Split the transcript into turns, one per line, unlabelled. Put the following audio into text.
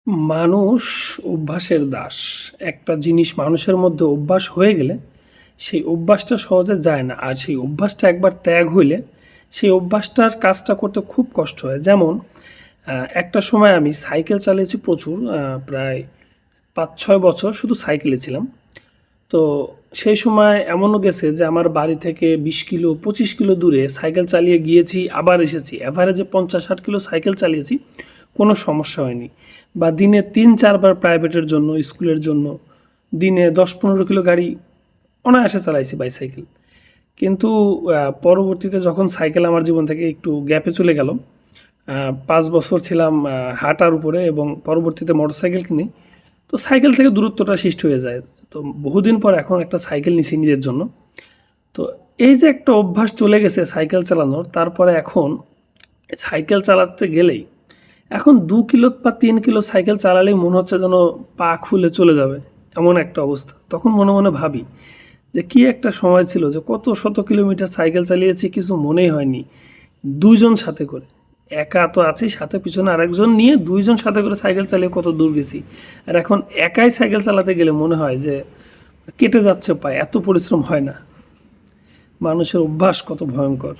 মানুষ অভ্যাসের দাস। একটা জিনিস মানুষের মধ্যে অভ্যাস হয়ে গেলে সেই অভ্যাসটা সহজে যায় না। আর সেই অভ্যাসটা একবার ত্যাগ হইলে সেই অভ্যাসটার কাজটা করতে খুব কষ্ট হয়। যেমন একটা সময় আমি সাইকেল চালিয়েছি প্রচুর, প্রায় ৫-৬ বছর শুধু সাইকেলে ছিলাম। তো সেই সময় এমনও গেছে যে আমার বাড়ি থেকে ২০ কিলো ২৫ কিলো দূরে সাইকেল চালিয়ে গিয়েছি, আবার এসেছি। এভারেজে ৫০-৬০ কিলো সাইকেল চালিয়েছি, কোনো সমস্যা হয়নি। বা দিনে ৩-৪ বার প্রাইভেটের জন্য, স্কুলের জন্য দিনে ১০-১৫ কিলো গাড়ি অনায়াসে চালাইছি বাইসাইকেল। কিন্তু পরবর্তীতে যখন সাইকেল আমার জীবন থেকে একটু গ্যাপে চলে গেল, ৫ বছর ছিলাম হাঁটার উপরে এবং পরবর্তীতে মোটরসাইকেল কিনি। তো সাইকেল থেকে দূরত্বটা সৃষ্টি হয়ে যায়। তো বহুদিন পর এখন একটা সাইকেল নিছি নিজের জন্য। তো এই যে একটা অভ্যাস চলে গেছে সাইকেল চালানোর, তারপরে এখন সাইকেল চালাতে গেলেই এখন ২ কিলো বা ৩ কিলো সাইকেল চালালেই মনে হচ্ছে যেন পা খুলে চলে যাবে, এমন একটা অবস্থা। তখন মনে মনে ভাবি যে কি একটা সময় ছিল যে কত শত কিলোমিটার সাইকেল চালিয়েছি, কিছু মনেই হয়নি। ২ জন সাথে করে, একা তো আছি, সাথে পিছনে আরেকজন নিয়ে ২ জন সাথে করে সাইকেল চালিয়ে কত দূর গেছি। আর এখন একাই সাইকেল চালাতে গেলে মনে হয় যে কেটে যাচ্ছে পায়ে, এত পরিশ্রম হয় না। মানুষের অভ্যাস কত ভয়ঙ্কর।